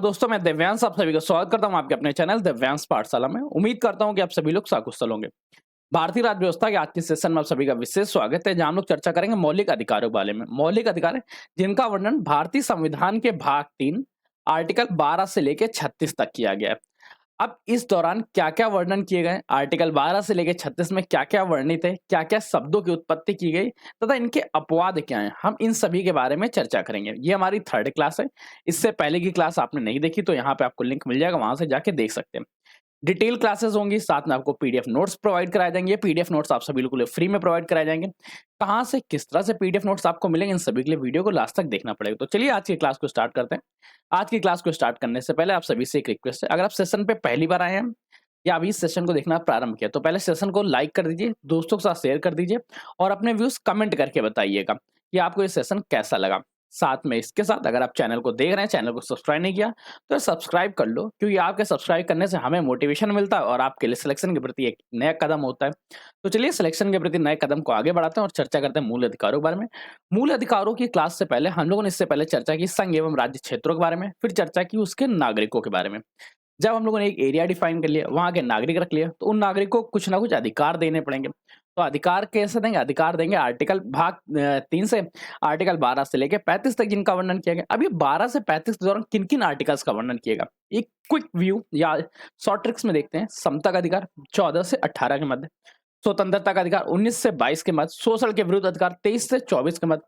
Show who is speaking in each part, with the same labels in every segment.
Speaker 1: दोस्तों, मैं दिव्यांश आप सभी का स्वागत करता हूं आपके अपने चैनल दिव्यांश पाठशाला में। उम्मीद करता हूं कि आप सभी लोग सकुशल होंगे। भारतीय राज्य व्यवस्था के आज के सेशन में आप सभी का विशेष स्वागत है, जहां हम लोग चर्चा करेंगे मौलिक अधिकारों के बारे में। मौलिक अधिकार है जिनका वर्णन भारतीय संविधान के भाग 3 आर्टिकल 12 से लेकर 36 तक किया गया है। अब इस दौरान क्या-क्या वर्णन किए गए, आर्टिकल 12 से लेकर 36 में क्या-क्या वर्णित है, क्या-क्या शब्दों की उत्पत्ति की गई तथा इनके अपवाद क्या हैं, हम इन सभी के बारे में चर्चा करेंगे। ये हमारी 3rd क्लास है। इससे पहले की क्लास आपने नहीं देखी तो यहाँ पे आपको लिंक मिल जाएगा, वहां से जाके देख सकते हैं। डिटेल क्लासेस होंगी, साथ में आपको पीडीएफ नोट्स प्रोवाइड कराए जाएंगे। ये पीडीएफ नोट्स आप सभी लोगों के लिए फ्री में प्रोवाइड कराए जाएंगे। कहाँ से, किस तरह से पीडीएफ नोट्स आपको मिलेंगे, इन सभी के लिए वीडियो को लास्ट तक देखना पड़ेगा। तो चलिए आज की क्लास को स्टार्ट करते हैं। आज की क्लास को स्टार्ट करने से पहले आप सभी से एक रिक्वेस्ट है, अगर आप सेशन पे पहली बार आए हैं या अभी इस सेशन को देखना प्रारंभ किया तो पहले सेशन को लाइक कर दीजिए, दोस्तों के साथ शेयर कर दीजिए और अपने व्यूज कमेंट करके बताइएगा कि आपको ये सेशन कैसा लगा। साथ में इसके साथ अगर आप चैनल को देख रहे हैं, चैनल को सब्सक्राइब नहीं किया तो सब्सक्राइब कर लो, क्योंकि आपके सब्सक्राइब करने से हमें मोटिवेशन मिलता है और आपके लिए सिलेक्शन के प्रति एक नया कदम होता है। तो चलिए सिलेक्शन के प्रति नए कदम को आगे बढ़ाते हैं और चर्चा करते हैं मूल अधिकारों के बारे में। मूल अधिकारों की क्लास से पहले हम लोगों ने इससे पहले चर्चा की संघ एवं राज्य क्षेत्रों के बारे में, फिर चर्चा की उसके नागरिकों के बारे में। जब हम लोगों ने एक एरिया डिफाइन कर लिया, वहाँ के नागरिक रख लिया, तो उन नागरिकों को कुछ ना कुछ अधिकार देने पड़ेंगे। तो अधिकार कैसे देंगे? अधिकार देंगे आर्टिकल भाग 3 से आर्टिकल 12 से लेके 35 तक, जिनका वर्णन किया गया। अब ये 12 से 35 के दौरान किन-किन आर्टिकल्स का वर्णन किया गया, एक क्विक व्यू या शॉर्ट ट्रिक्स में देखते हैं। समता का अधिकार 14 से 18 के मध्य, स्वतंत्रता का अधिकार 19 से 22 के मध्य, शोषण के विरुद्ध अधिकार 23 से 24 के मध्य,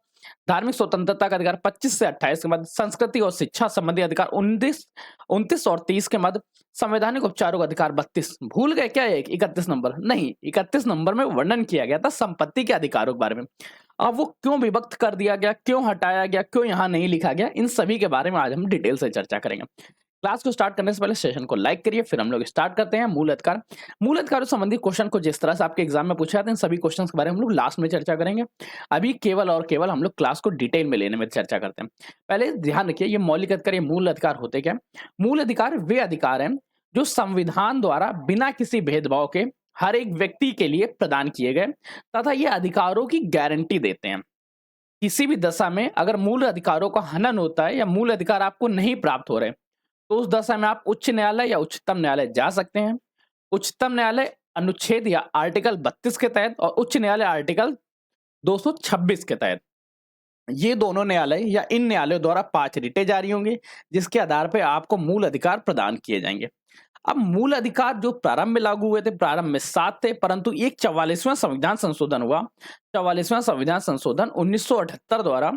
Speaker 1: धार्मिक स्वतंत्रता का अधिकार 25 से 28 के मध्य, संस्कृति और शिक्षा संबंधी अधिकार 29 और 30 के मध्य, संवैधानिक उपचारों का अधिकार 32। भूल गए क्या? एक 31 नंबर नहीं, 31 नंबर में वर्णन किया गया था संपत्ति के अधिकारों के बारे में। अब वो क्यों विभक्त कर दिया गया, क्यों हटाया गया, क्यों यहाँ नहीं लिखा गया, इन सभी के बारे में आज हम डिटेल से चर्चा करेंगे। क्लास को स्टार्ट करने से पहले सेशन को लाइक करिए, फिर हम लोग स्टार्ट करते हैं। मूल अधिकार, मूल अधिकारों संबंधी क्वेश्चन को जिस तरह से आपके एग्जाम में पूछा जाता है, इन सभी क्वेश्चन के बारे में हम लोग लास्ट में चर्चा करेंगे। अभी केवल और केवल हम लोग क्लास को डिटेल में लेने में चर्चा करते हैं। पहले ध्यान रखिए, ये मौलिक अधिकार, ये मूल अधिकार होते क्या? मूल अधिकार वे अधिकार हैं जो संविधान द्वारा बिना किसी भेदभाव के हर एक व्यक्ति के लिए प्रदान किए गए तथा ये अधिकारों की गारंटी देते हैं। किसी भी दशा में अगर मूल अधिकारों का हनन होता है या मूल अधिकार आपको नहीं प्राप्त हो रहे, तो उस दशा में आप उच्च न्यायालय या उच्चतम न्यायालय जा सकते हैं। उच्चतम न्यायालय अनुच्छेद या आर्टिकल 32 के तहत और उच्च न्यायालय आर्टिकल 226 के तहत, ये दोनों न्यायालय या इन न्यायालयों द्वारा 5 रिटें जारी होंगी, जिसके आधार पर आपको मूल अधिकार प्रदान किए जाएंगे। अब मूल अधिकार जो प्रारंभ में लागू हुए थे, प्रारंभ में 7 थे, परंतु एक 44वां संविधान संशोधन हुआ। 44वां संविधान संशोधन 1978 द्वारा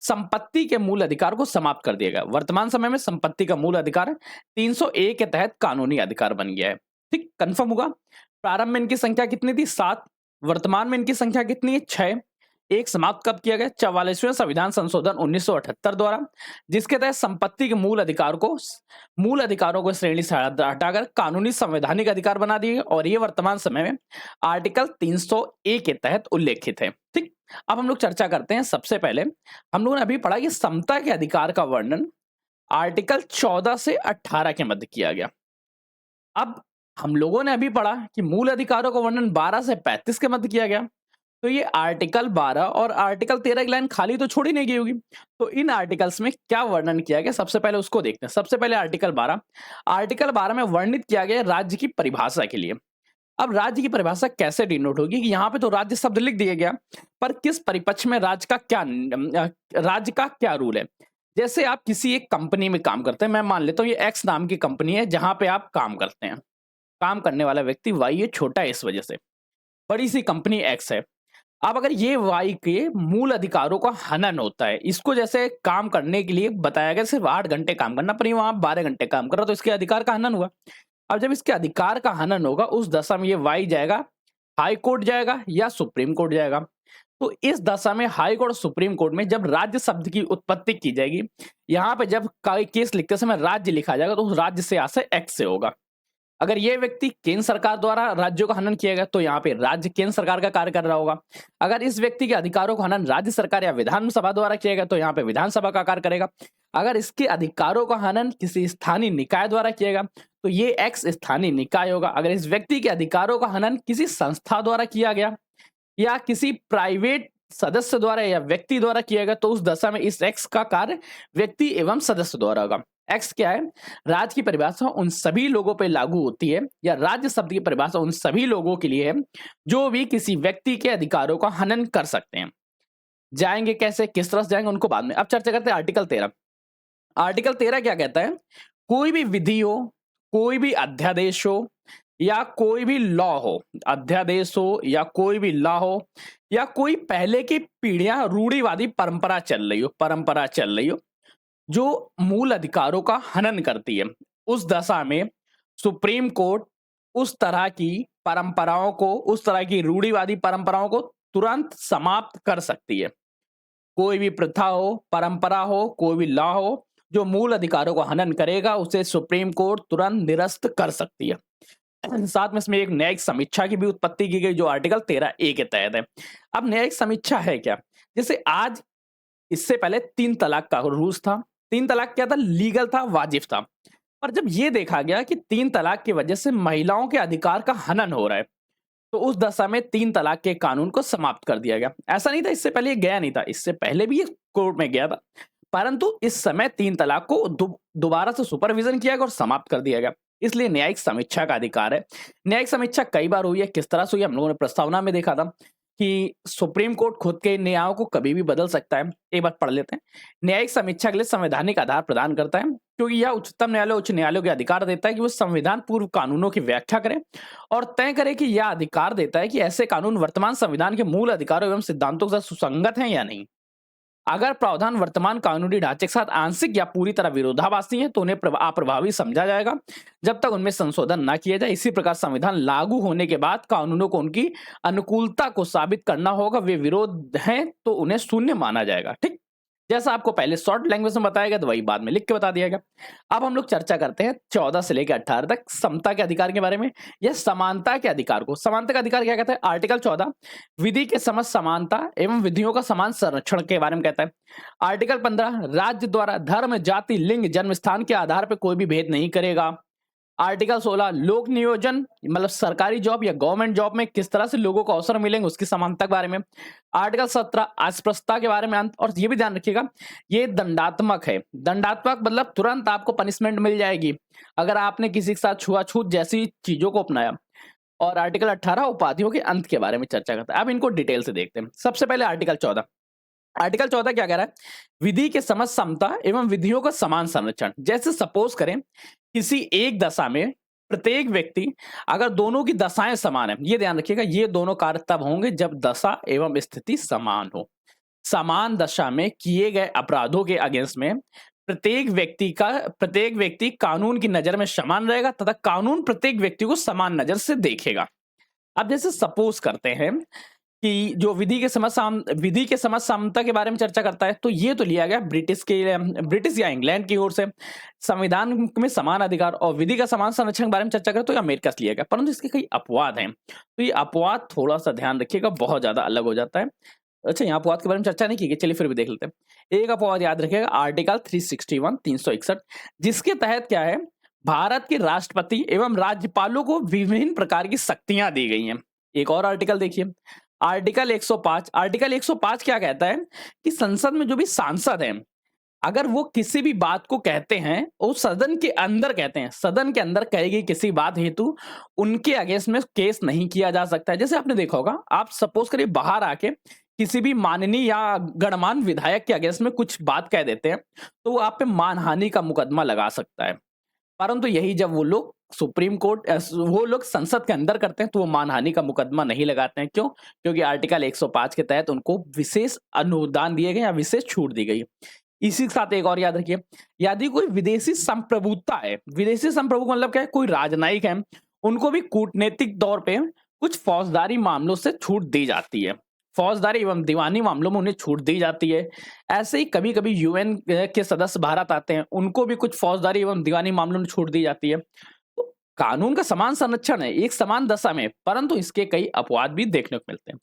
Speaker 1: संपत्ति के मूल अधिकार को समाप्त कर दिया गया। वर्तमान समय में संपत्ति का मूल अधिकार 301 के तहत कानूनी अधिकार बन गया है। ठीक, कंफर्म होगा। प्रारंभ में इनकी संख्या कितनी थी? 7। वर्तमान में इनकी संख्या कितनी है? 6। एक समाप्त कब किया गया? 44वें संविधान संशोधन 1978 द्वारा, जिसके तहत संपत्ति के मूल अधिकारों को श्रेणी से हटाकर कानूनी संवैधानिक अधिकार बना दिए और ये वर्तमान समय में आर्टिकल 301 के तहत उल्लेखित है। ठीक, अब हम लोग चर्चा करते हैं। सबसे पहले हम लोगों ने अभी पढ़ा कि समता के अधिकार का वर्णन आर्टिकल 14 से 18 के मध्य किया गया। अब हम लोगों ने अभी पढ़ा कि मूल अधिकारों का वर्णन 12 से 35 के मध्य किया गया। तो ये आर्टिकल 12 और आर्टिकल 13 की लाइन खाली तो छोड़ी नहीं गई होगी। तो इन आर्टिकल्स में क्या वर्णन किया गया, सबसे पहले उसको देखते हैं। सबसे पहले आर्टिकल 12 में वर्णित किया गया राज्य की परिभाषा के लिए। अब राज्य की परिभाषा कैसे डिनोट होगी कि यहाँ पे तो राज्य शब्द लिख दिया गया, पर किस परिपक्ष में राज्य का क्या रूल है। जैसे आप किसी एक कंपनी में काम करते हैं, मैं मान लेता हूँ ये एक्स नाम की कंपनी है जहां पे आप काम करते हैं। काम करने वाला व्यक्ति वाई है, छोटा है इस वजह से, बड़ी सी कंपनी एक्स है। अब अगर ये वाई के मूल अधिकारों का हनन होता है, इसको जैसे काम करने के लिए बताया गया सिर्फ 8 घंटे काम करना, पर वहां 12 घंटे काम कर रहा, तो इसके अधिकार का हनन हुआ। अब जब इसके अधिकार का हनन होगा, उस दशा में ये वाई जाएगा हाई कोर्ट जाएगा या सुप्रीम कोर्ट जाएगा। तो इस दशा में हाई कोर्ट और सुप्रीम कोर्ट में जब राज्य शब्द की उत्पत्ति की जाएगी, यहाँ पे जब केस लिखते समय राज्य लिखा जाएगा, तो उस राज्य से आशय एक्स से होगा। अगर ये व्यक्ति केंद्र सरकार द्वारा राज्यों का हनन किया गया, तो यहाँ पे राज्य केंद्र सरकार का कार्य कर रहा होगा। अगर इस व्यक्ति के अधिकारों का हनन राज्य सरकार या विधानसभा द्वारा किया गया, तो यहाँ पे विधानसभा का कार्य करेगा। अगर इसके अधिकारों का हनन किसी स्थानीय निकाय द्वारा किया गया, तो ये एक्स स्थानीय निकाय होगा। अगर इस व्यक्ति के अधिकारों का हनन किसी संस्था द्वारा किया गया या किसी प्राइवेट सदस्य द्वारा या व्यक्ति द्वारा किया गया, तो उस दशा में इस एक्स का कार्य व्यक्ति एवं सदस्य द्वारा होगा। एक्स क्या है? राज्य की परिभाषा उन सभी लोगों पे लागू होती है, या राज्य शब्द की परिभाषा उन सभी लोगों के लिए है जो भी किसी व्यक्ति के अधिकारों का हनन कर सकते हैं। जाएंगे कैसे, किस तरह से जाएंगे, उनको बाद में। अब चर्चा करते हैं आर्टिकल 13। आर्टिकल 13 क्या कहता है? कोई भी विधि हो, कोई भी अध्यादेश हो, या कोई भी लॉ हो, अध्यादेश हो या कोई भी लॉ हो, या कोई पहले की पीढ़ियां रूढ़िवादी परंपरा चल रही हो जो मूल अधिकारों का हनन करती है, उस दशा में सुप्रीम कोर्ट उस तरह की परंपराओं को, उस तरह की रूढ़िवादी परंपराओं को तुरंत समाप्त कर सकती है। कोई भी प्रथा हो, परंपरा हो, कोई भी लॉ हो जो मूल अधिकारों का हनन करेगा, उसे सुप्रीम कोर्ट तुरंत निरस्त कर सकती है। साथ में इसमें एक न्यायिक समीक्षा की भी उत्पत्ति की गई जो आर्टिकल 13A के तहत है। अब न्यायिक समीक्षा है क्या? जैसे आज, इससे पहले 3 तलाक का रूल्स था। 3 तलाक क्या था? लीगल था, वाजिब था। पर जब ये देखा गया कि 3 तलाक की वजह से महिलाओं के अधिकार का हनन हो रहा है, तो उस दशा में 3 तलाक के कानून को समाप्त कर दिया गया। ऐसा नहीं था इससे पहले ये गया नहीं था, इससे पहले भी ये कोर्ट में गया था, परंतु इस समय 3 तलाक को दोबारा से सुपरविजन किया गया और समाप्त कर दिया गया। इसलिए न्यायिक समीक्षा का अधिकार है। न्यायिक समीक्षा कई बार हुई है, किस तरह से हुई, हम लोगों ने प्रस्तावना में देखा था कि सुप्रीम कोर्ट खुद के न्यायों को कभी भी बदल सकता है। एक बार पढ़ लेते हैं। न्यायिक समीक्षा के लिए संवैधानिक आधार प्रदान करता है, क्योंकि यह उच्चतम न्यायालय उच्च न्यायालयों के अधिकार देता है कि वो संविधान पूर्व कानूनों की व्याख्या करें और तय करे कि यह अधिकार देता है कि ऐसे कानून वर्तमान संविधान के मूल अधिकारों एवं सिद्धांतों के साथ सुसंगत हैं या नहीं। अगर प्रावधान वर्तमान कानूनी ढांचे के साथ आंशिक या पूरी तरह विरोधाभासी है तो उन्हें अप्रभावी समझा जाएगा जब तक उनमें संशोधन न किया जाए। इसी प्रकार संविधान लागू होने के बाद कानूनों को उनकी अनुकूलता को साबित करना होगा, वे विरोध हैं तो उन्हें शून्य माना जाएगा। ठीक, जैसा आपको पहले शॉर्ट लैंग्वेज में बताया गया तो वही बाद में लिख के बता दिया गया। अब हम लोग चर्चा करते हैं 14 से लेकर 18 तक समता के अधिकार के बारे में या समानता के अधिकार को। समानता का अधिकार क्या कहता है? आर्टिकल 14 विधि के समक्ष समानता एवं विधियों का समान संरक्षण के बारे में कहता है। आर्टिकल 15 राज्य द्वारा धर्म, जाति, लिंग, जन्म स्थान के आधार पर कोई भी भेद नहीं करेगा। आर्टिकल 16 लोक नियोजन, मतलब सरकारी जॉब या गवर्नमेंट जॉब में किस तरह से लोगों को अवसर मिलेंगे उसकी समानता के बारे में। आर्टिकल 17 अस्पृश्यता के बारे में अंत, और ये भी ध्यान रखिएगा ये दंडात्मक है। दंडात्मक मतलब तुरंत आपको पनिशमेंट मिल जाएगी अगर आपने किसी के साथ छुआछूत जैसी चीजों को अपनाया। और आर्टिकल 18 उपाधियों के अंत के बारे में चर्चा करता है। अब इनको डिटेल से देखते हैं। सबसे पहले आर्टिकल 14। आर्टिकल 14 क्या कह रहा है? विधि के समक्ष समता एवं विधियों का समान संरक्षण। जैसे सपोज करें किसी एक दशा में प्रत्येक व्यक्ति, अगर दोनों की दशाएं समान है, ये ध्यान रखिएगा, ये दोनों कार्य तब होंगे जब दशा एवं स्थिति समान हो। समान दशा में किए गए अपराधों के अगेंस्ट में प्रत्येक व्यक्ति कानून की नजर में समान रहेगा तथा कानून प्रत्येक व्यक्ति को समान नजर से देखेगा। अब जैसे सपोज करते हैं कि जो विधि के समक्ष समता के बारे में चर्चा करता है, तो ये तो लिया गया ब्रिटिश या इंग्लैंड की ओर से। संविधान में समान अधिकार और विधि का समान संरक्षण के बारे में चर्चा करें तो ये अमेरिका से लिया गया, परंतु इसके कई अपवाद हैं। तो ये अपवाद थोड़ा सा ध्यान रखिएगा, बहुत ज्यादा अलग हो जाता है। अच्छा, यहाँ अपवाद के बारे में चर्चा नहीं की गई, चलिए फिर भी देख लेते हैं। एक अपवाद याद रखिएगा, आर्टिकल 361 जिसके तहत क्या है, भारत के राष्ट्रपति एवं राज्यपालों को विभिन्न प्रकार की शक्तियां दी गई हैं। एक और आर्टिकल देखिए, आर्टिकल 105। आर्टिकल 105 क्या कहता है कि संसद में जो भी सांसद हैं, अगर वो किसी भी बात को कहते हैं, वो सदन के अंदर कहते हैं, सदन के अंदर कही गई किसी बात हेतु उनके अगेंस्ट में केस नहीं किया जा सकता है। जैसे आपने देखा होगा, आप सपोज करिए बाहर आके किसी भी माननीय या गणमान्य विधायक के अगेंस्ट में कुछ बात कह देते हैं तो वो आप पे मानहानि का मुकदमा लगा सकता है। परंतु यही जब वो लोग संसद के अंदर करते हैं तो वो मानहानि का मुकदमा नहीं लगाते हैं। क्यों? क्योंकि आर्टिकल 105 के तहत उनको विशेष अनुदान दिए गए या विशेष छूट दी गई। इसी के साथ एक और याद रखिए, यदि कोई विदेशी संप्रभुता है, विदेशी संप्रभु मतलब क्या है, कोई राजनयिक है, उनको भी कूटनीतिक तौर पे कुछ फौजदारी मामलों से छूट दी जाती है। फौजदारी एवं दीवानी मामलों में उन्हें छूट दी जाती है। ऐसे ही कभी कभी यूएन के सदस्य भारत आते हैं, उनको भी कुछ फौजदारी एवं दीवानी मामलों में छूट दी जाती है। तो कानून का समान संरक्षण है एक समान दशा में, परंतु इसके कई अपवाद भी देखने को मिलते हैं।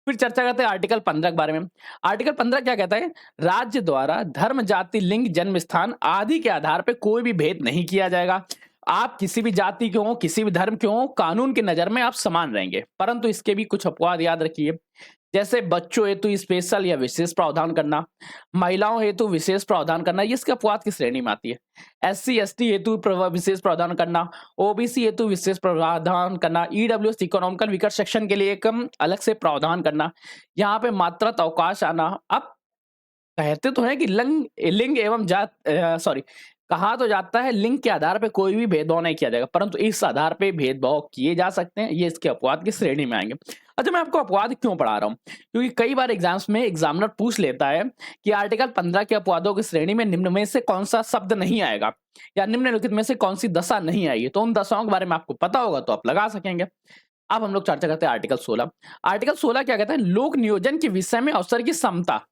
Speaker 1: फिर चर्चा करते हैं आर्टिकल 15 के बारे में। आर्टिकल 15 क्या कहता है? राज्य द्वारा धर्म, जाति, लिंग, जन्म स्थान आदि के आधार पर कोई भी भेद नहीं किया जाएगा। आप किसी भी जाति के हो, किसी भी धर्म के हो, कानून की नजर में आप समान रहेंगे, परंतु इसके भी कुछ अपवाद याद रखिए। जैसे बच्चों हेतु स्पेशल या विशेष प्रावधान करना, महिलाओं हेतु विशेष प्रावधान करना, ये इसके अपवाद की श्रेणी में आती है। एससी एसटी हेतु विशेष प्रावधान करना, ओबीसी हेतु विशेष प्रावधान करना, ईडब्ल्यूएस इकोनॉमिकल वीकर सेक्शन के लिए एक अलग से प्रावधान करना, यहाँ पे मात्रत अवकाश आना। अब कहते तो हैं कि लिंग एवं जात सॉरी कहा तो जाता है लिंग के आधार पे कोई भी भेदभाव नहीं किया जाएगा, परंतु इस आधार पे भेदभाव किए जा सकते हैं, ये इसके अपवाद की श्रेणी में आएंगे। अच्छा, मैं आपको अपवाद क्यों पढ़ा रहा हूँ, क्योंकि कई बार एग्जाम्स में एग्जामिनर पूछ लेता है कि आर्टिकल 15 के अपवादों की श्रेणी में निम्न में से कौन सा शब्द नहीं आएगा या निम्नलिखित में से कौन सी दशा नहीं आएगी, तो उन दशाओं के बारे में आपको पता होगा तो आप लगा सकेंगे। अब हम लोग चर्चा करते हैं आर्टिकल 16। आर्टिकल 16 क्या कहता है, लोक नियोजन के विषय में अवसर की समता।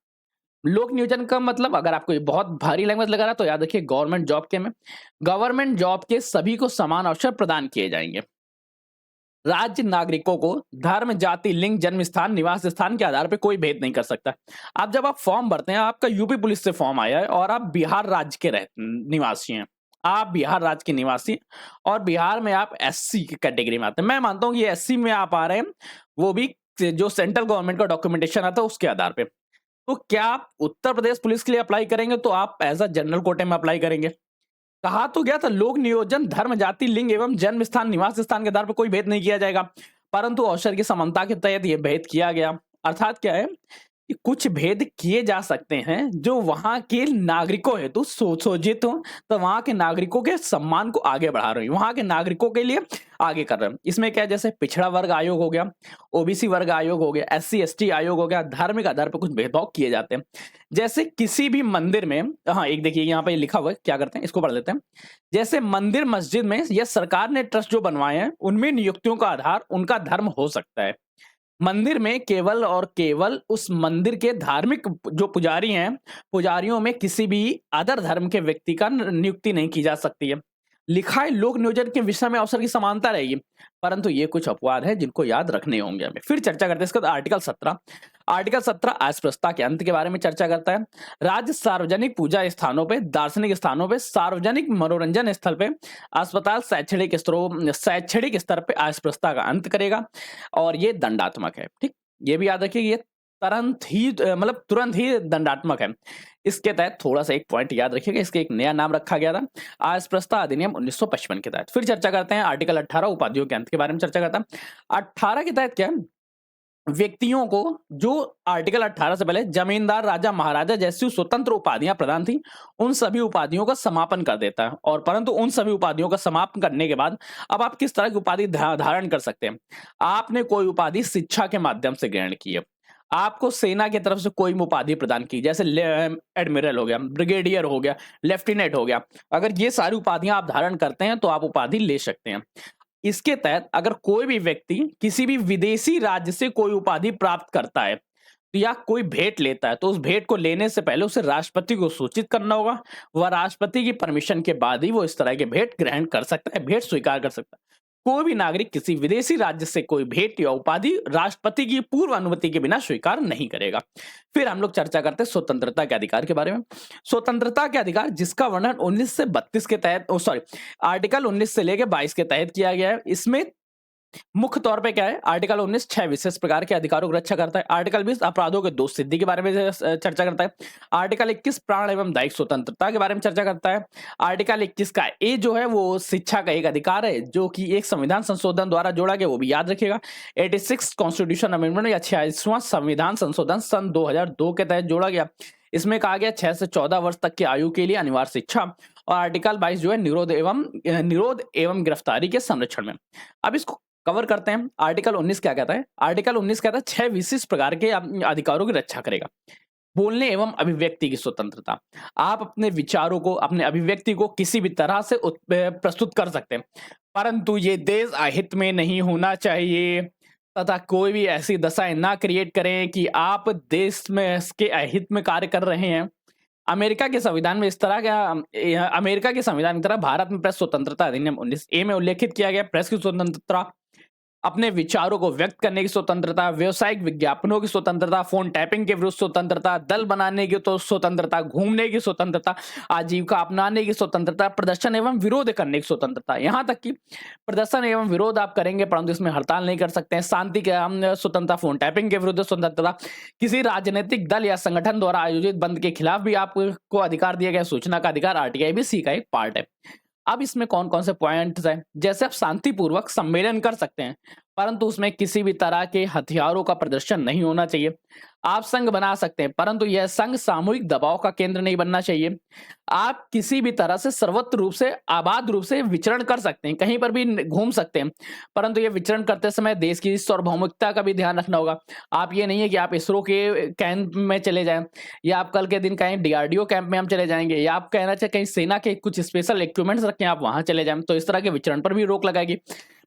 Speaker 1: लोक नियोजन का मतलब, अगर आपको ये बहुत भारी लैंग्वेज लगा रहा है तो याद रखिए गवर्नमेंट जॉब के में, गवर्नमेंट जॉब के सभी को समान अवसर प्रदान किए जाएंगे। राज्य नागरिकों को धर्म, जाति, लिंग, जन्म स्थान, निवास स्थान के आधार पर कोई भेद नहीं कर सकता। अब जब आप फॉर्म भरते हैं, आपका यूपी पुलिस से फॉर्म आया है और आप बिहार राज्य के निवासी हैं, आप बिहार राज्य के निवासी और बिहार में आप एससी की कैटेगरी में आते हैं। मैं मानता हूं कि एससी में आप आ रहे हैं, वो भी जो सेंट्रल गवर्नमेंट का डॉक्यूमेंटेशन आता है उसके आधार पे। तो क्या आप उत्तर प्रदेश पुलिस के लिए अप्लाई करेंगे तो आप एज अ जनरल कोटे में अप्लाई करेंगे। कहा तो गया था लोक नियोजन धर्म, जाति, लिंग एवं जन्म स्थान, निवास स्थान के आधार पर कोई भेद नहीं किया जाएगा, परंतु अवसर की समानता के तहत यह भेद किया गया। अर्थात क्या है कि कुछ भेद किए जा सकते हैं जो वहां के नागरिकों हेतु सोचित हो, तो वहां के नागरिकों के सम्मान को आगे बढ़ा रहे हैं, वहां के नागरिकों के लिए आगे कर रहे हैं। इसमें क्या है, जैसे पिछड़ा वर्ग आयोग हो गया, ओबीसी वर्ग आयोग हो गया, एससी एसटी आयोग हो गया, धार्मिक आधार पर कुछ भेदभाव किए जाते हैं। जैसे किसी भी मंदिर में, हाँ एक देखिए यहाँ पे लिखा हुआ है, क्या करते हैं इसको पढ़ लेते हैं। जैसे मंदिर मस्जिद में या सरकार ने ट्रस्ट जो बनवाए हैं उनमें नियुक्तियों का आधार उनका धर्म हो सकता है। मंदिर में केवल और केवल उस मंदिर के धार्मिक जो पुजारी हैं, पुजारियों में किसी भी अदर धर्म के व्यक्ति का नियुक्ति नहीं की जा सकती है। लिखा है लोक नियोजन के विषय में अवसर की समानता रहेगी, परंतु ये कुछ अपवाद है जिनको याद रखने होंगे हमें। फिर चर्चा करते हैं इसके बाद आर्टिकल 17। आर्टिकल 17 अस्पृश्यता के अंत के बारे में चर्चा करता है। राज्य सार्वजनिक पूजा स्थानों पे, दार्शनिक स्थानों पे, सार्वजनिक मनोरंजन स्थल पे, अस्पताल, शैक्षणिक स्तर पे अस्पृश्यता का अंत करेगा और ये दंडात्मक है। ठीक, ये भी याद रखिए, ये तुरंत ही दंडात्मक है। इसके तहत थोड़ा सा एक पॉइंट याद रखिएगा, इसके एक नया नाम रखा गया था, अस्पृश्यता अधिनियम 1955 के तहत। फिर चर्चा करते हैं आर्टिकल 18 उपाधियों के अंत के बारे में चर्चा करता है। 18 के तहत क्या है, व्यक्तियों को जो आर्टिकल 18 से पहले जमींदार, राजा, महाराजा जैसी स्वतंत्र उपाधियां प्रदान थी, उन सभी उपाधियों का समापन कर देता है। और परंतु उन सभी उपाधियों का समापन करने के बाद अब आप किस तरह की उपाधि धारण कर सकते हैं। आपने कोई उपाधि शिक्षा के माध्यम से ग्रहण की है, आपको सेना की तरफ से कोई उपाधि प्रदान की, जैसे एडमिरल हो गया, ब्रिगेडियर हो गया, लेफ्टिनेंट हो गया, अगर ये सारी उपाधियां आप धारण करते हैं तो आप उपाधि ले सकते हैं। इसके तहत अगर कोई भी व्यक्ति किसी भी विदेशी राज्य से कोई उपाधि प्राप्त करता है या कोई भेंट लेता है, तो उस भेंट को लेने से पहले उसे राष्ट्रपति को सूचित करना होगा। वह राष्ट्रपति की परमिशन के बाद ही वो इस तरह के भेंट ग्रहण कर सकता है, भेंट स्वीकार कर सकता है। कोई भी नागरिक किसी विदेशी राज्य से कोई भेंट या उपाधि राष्ट्रपति की पूर्व अनुमति के बिना स्वीकार नहीं करेगा। फिर हम लोग चर्चा करते हैं स्वतंत्रता के अधिकार के बारे में। स्वतंत्रता के अधिकार जिसका वर्णन 19 से 32 के तहत आर्टिकल 19 से लेकर 22 के तहत किया गया है। इसमें मुख्य तौर पे क्या है, आर्टिकल 19 6 विशेष प्रकार के अधिकारों की रक्षा करता है। आर्टिकल 20 अपराधों के दोष सिद्धि के बारे में चर्चा करता है। आर्टिकल 21 प्राण एवं दैहिक स्वतंत्रता के बारे में चर्चा करता है। आर्टिकल 21 का ए जो है वो शिक्षा का एक अधिकार है जो कि एक संविधान संशोधन द्वारा जोड़ा गया, वो भी याद रखिएगा। 86 कॉन्स्टिट्यूशन अमेंडमेंट या 86वां संविधान संशोधन सन 2002 के तहत जोड़ा गया। इसमें कहा गया 6 से 14 वर्ष तक की आयु के लिए अनिवार्य शिक्षा। और आर्टिकल 22 जो है निरोध एवं गिरफ्तारी के संरक्षण में। अब इसको कवर करते हैं। आर्टिकल 19 क्या कहता है, आर्टिकल 19 कहता है 6 विशिष्ट प्रकार के अधिकारों की रक्षा करेगा। बोलने एवं अभिव्यक्ति की स्वतंत्रता, आप अपने विचारों को, अपने अभिव्यक्ति को किसी भी तरह से प्रस्तुत कर सकते हैं, परंतु ये देश अहित में नहीं होना चाहिए तथा कोई भी ऐसी दशाएं ना क्रिएट करें कि आप देश में इसके अहित में कार्य कर रहे हैं। अमेरिका के संविधान में इस तरह का, अमेरिका के संविधान की तरह भारत में प्रेस स्वतंत्रता अधिनियम 19A में उल्लेखित किया गया प्रेस की स्वतंत्रता। अपने विचारों को व्यक्त करने की स्वतंत्रता, व्यावसायिक विज्ञापनों की स्वतंत्रता, फोन टैपिंग के विरुद्ध स्वतंत्रता, दल बनाने की तो स्वतंत्रता, घूमने की स्वतंत्रता, आजीविका अपनाने की स्वतंत्रता, प्रदर्शन एवं विरोध करने की स्वतंत्रता। यहाँ तक कि प्रदर्शन एवं विरोध आप करेंगे परंतु इसमें हड़ताल नहीं कर सकते हैं। शांति के स्वतंत्रता, फोन टैपिंग के विरुद्ध स्वतंत्रता, किसी राजनीतिक दल या संगठन द्वारा आयोजित बंद के खिलाफ भी आपको अधिकार दिया गया। सूचना का अधिकार आरटीआई भी सी का एक पार्ट है। अब इसमें कौन-कौन से पॉइंट्स हैं? जैसे आप शांतिपूर्वक सम्मेलन कर सकते हैं, परंतु उसमें किसी भी तरह के हथियारों का प्रदर्शन नहीं होना चाहिए। आप संघ बना सकते हैं, परंतु यह संघ सामूहिक दबाव का केंद्र नहीं बनना चाहिए। आप किसी भी तरह से सर्वत्र रूप से, आबाद रूप से विचरण कर सकते हैं, कहीं पर भी घूम सकते हैं, परंतु ये विचरण करते समय देश की सार्वभौमिकता का भी ध्यान रखना होगा। आप ये नहीं है कि आप इसरो के कैंप में चले जाएँ या आप कल के दिन कहीं डीआरडीओ कैंप में हम चले जाएँगे या आप कहना चाहे कहीं सेना के कुछ स्पेशल इक्विपमेंट्स रखें, आप वहाँ चले जाएँ, तो इस तरह के विचरण पर भी रोक लगाएगी।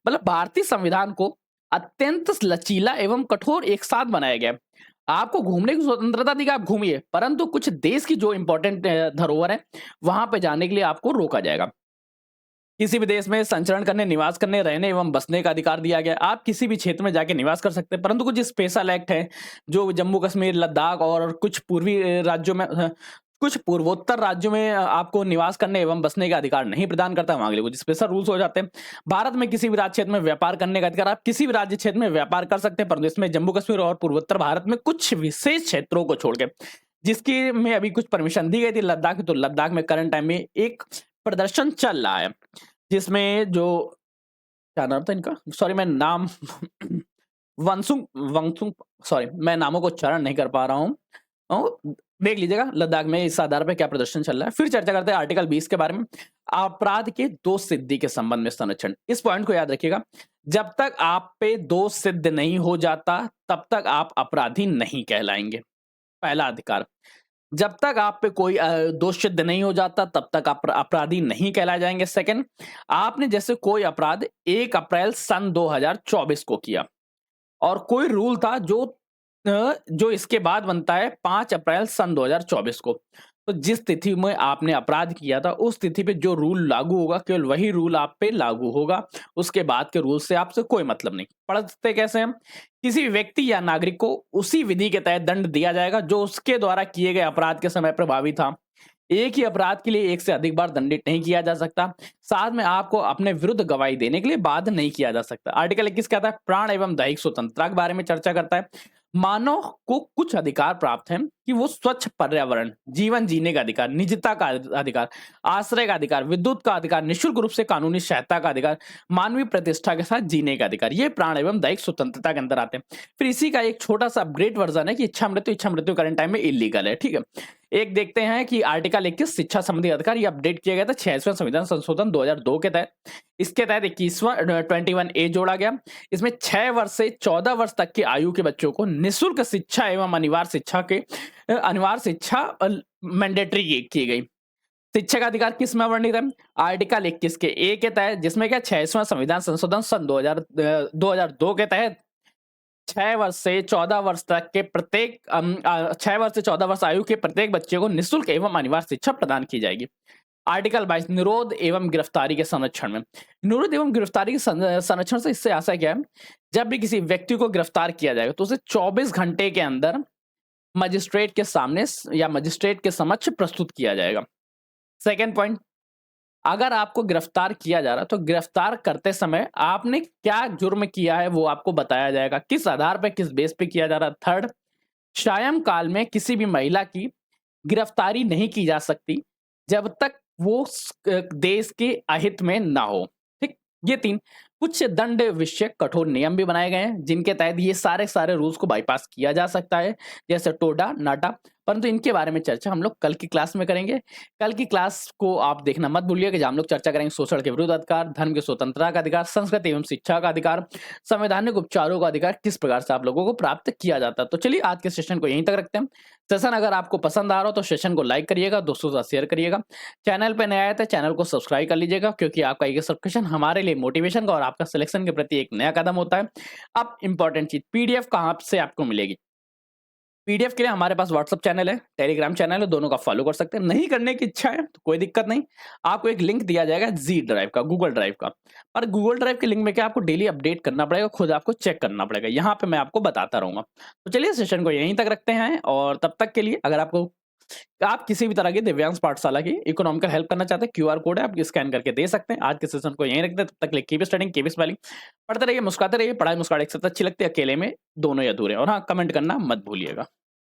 Speaker 1: मतलब भारतीय संविधान को अत्यंत लचीला एवं कठोर एक साथ बनाया गया है। आपको घूमने की स्वतंत्रता दी कि आप घूमिए, परंतु कुछ देश की जो इम्पोर्टेंट धरोहर है, वहाँ पे जाने के लिए आपको रोका जाएगा। किसी भी देश में संचरण करने, निवास करने, रहने एवं बसने का अधिकार दिया गया है। आप किसी भी क्षेत्र में जाके निवास कर सकते हैं, परंतु कुछ स्पेशल एक्ट हैं, जो जम्मू कश्मीर, लद्दाख और कुछ पूर्वी राज्यों में कुछ पूर्वोत्तर राज्यों में आपको निवास करने एवं बसने का अधिकार नहीं प्रदान करता है, वहाँ के लिए कुछ स्पेशल रूल्स हो जाते हैं। भारत में किसी भी राज्य क्षेत्र में व्यापार करने का अधिकार, आप किसी भी राज्य क्षेत्र में व्यापार कर सकते हैं, परंतु इसमें जम्मू कश्मीर और पूर्वोत्तर भारत में कुछ विशेष क्षेत्रों को छोड़ के, जिसकी में अभी कुछ परमिशन दी गई थी लद्दाख की, तो लद्दाख में करंट टाइम में एक प्रदर्शन चल रहा है, जिसमें जो क्या नाम था इनका? सॉरी मैं नाम वंसुक वंगसुक सॉरी मैं नामों को उच्चारण नहीं कर पा रहा हूँ। देख लीजिएगा लद्दाख में इस आधार पे क्या प्रदर्शन चल रहा है। फिर चर्चा करते हैं आर्टिकल 20 के बारे में, अपराध के दोष सिद्धि के संबंध में संरक्षण। इस पॉइंट को याद रखिएगा, जब तक आप पे दोष सिद्ध नहीं हो जाता तब तक आप अपराधी नहीं कहलाएंगे। पहला अधिकार, जब तक आप पे कोई दोष सिद्ध नहीं हो जाता तब तक आप अपराधी नहीं कहलाए जाएंगे। सेकंड, आपने जैसे कोई अपराध 1 अप्रैल सन 2024 को किया और कोई रूल था जो इसके बाद बनता है 5 अप्रैल सन 2024 को, तो जिस तिथि में आपने अपराध किया था उस तिथि पे जो रूल लागू होगा केवल वही रूल आप पे लागू होगा, उसके बाद के रूल से आपसे कोई मतलब नहीं। पढ़ते कैसे हम, किसी भी व्यक्ति या नागरिक को उसी विधि के तहत दंड दिया जाएगा जो उसके द्वारा किए गए अपराध के समय प्रभावी था। एक ही अपराध के लिए एक से अधिक बार दंडित नहीं किया जा सकता। साथ में आपको अपने विरुद्ध गवाही देने के लिए बाध्य नहीं किया जा सकता। आर्टिकल 21 कहता है प्राण एवं दैहिक स्वतंत्रता के बारे में चर्चा करता है। मानव को कुछ अधिकार प्राप्त है कि वो स्वच्छ पर्यावरण, जीवन जीने का अधिकार, निजता का अधिकार, आश्रय का अधिकार, विद्युत का अधिकार, निःशुल्क रूप से कानूनी सहायता का अधिकार, मानवीय प्रतिष्ठा के साथ जीने का अधिकार, ये प्राण एवं दैहिक स्वतंत्रता के अंदर आते हैं। फिर इसी का एक छोटा सा अपग्रेड वर्जन है कि इच्छा मृत्यु करंट टाइम में इलीगल है। ठीक है, एक देखते हैं कि आर्टिकल 21 शिक्षा संबंधी अधिकार, ये अपडेट किया गया था 66वें संविधान संशोधन 2002 के तहत। इसके तहत 21वां 21A जोड़ा गया। इसमें 6 वर्ष से 14 वर्ष तक की आयु के बच्चों को निःशुल्क शिक्षा एवं अनिवार्य शिक्षा मैंडेटरी की गई। शिक्षा का अधिकार किस में वर्णित है? आर्टिकल 21 के ए के तहत, जिसमें क्या 66वां संविधान संशोधन सन 2002 के तहत 6 वर्ष से 14 वर्ष तक के प्रत्येक 6 वर्ष से 14 वर्ष आयु के प्रत्येक बच्चे को निःशुल्क एवं अनिवार्य शिक्षा प्रदान की जाएगी। आर्टिकल 22 निरोध एवं गिरफ्तारी के संरक्षण में, निरोध एवं गिरफ्तारी के संरक्षण से इससे आशा क्या है, जब भी किसी व्यक्ति को गिरफ्तार किया जाएगा तो उसे 24 घंटे के अंदर मजिस्ट्रेट के सामने या मजिस्ट्रेट के समक्ष प्रस्तुत किया जाएगा। सेकेंड पॉइंट, अगर आपको गिरफ्तार किया जा रहा है तो गिरफ्तार करते समय आपने क्या जुर्म किया है वो आपको बताया जाएगा, किस आधार पर किस बेस पे किया जा रहा है। थर्ड, सायं काल में किसी भी महिला की गिरफ्तारी नहीं की जा सकती जब तक वो देश के अहित में ना हो। ठीक, ये 3 कुछ दंड विषयक कठोर नियम भी बनाए गए हैं जिनके तहत ये सारे रूल्स को बाईपास किया जा सकता है, जैसे टोडा नाटा, परंतु इनके बारे में चर्चा हम लोग कल की क्लास में करेंगे। कल की क्लास को आप देखना मत भूलिए कि हम लोग चर्चा करेंगे शोषण के विरुद्ध अधिकार, धर्म की स्वतंत्रता का अधिकार, संस्कृति एवं शिक्षा का अधिकार, संवैधानिक उपचारों का अधिकार किस प्रकार से आप लोगों को प्राप्त किया जाता है। तो चलिए आज के सेशन को यहीं तक रखते हैं। सेशन अगर आपको पसंद आ रहा हो तो सेशन को लाइक करिएगा, दोस्तों के साथ शेयर करिएगा। चैनल पे नया आया था चैनल को सब्सक्राइब कर लीजिएगा, क्योंकि आपका एक सब्सक्रिप्शन हमारे लिए मोटिवेशन का और आपका सिलेक्शन के प्रति एक नया कदम होता है। अब इंपॉर्टेंट चीज, पीडीएफ कहाँ से आपको मिलेगी? पीडीएफ के लिए हमारे पास व्हाट्सएप चैनल है, टेलीग्राम चैनल है, दोनों का फॉलो कर सकते हैं। नहीं करने की इच्छा है तो कोई दिक्कत नहीं, आपको एक लिंक दिया जाएगा जी ड्राइव का, गूगल ड्राइव का। पर गूगल ड्राइव के लिंक में क्या आपको डेली अपडेट करना पड़ेगा, खुद आपको चेक करना पड़ेगा। यहाँ पे मैं आपको बताता रहूंगा। तो चलिए सेशन को यहीं तक रखते हैं, और तब तक के लिए अगर आपको आप किसी भी तरह की दिव्यांश पाठशाला की इकोनॉमिकल हेल्प करना चाहते हैं, क्यूआर कोड है, आप स्कैन करके दे सकते हैं। आज के सेशन को यहीं रखते हैं, तब तक के लिए कीप स्टडिंग, कीप स्माइलिंग। पढ़ते रहिए, मुस्कुराते रहिए। पढ़ाई मुस्कुराहट एक साथ अच्छी लगती है, अकेले में दोनों ही अधूरे हैं। और हाँ, कमेंट करना मत भूलिएगा।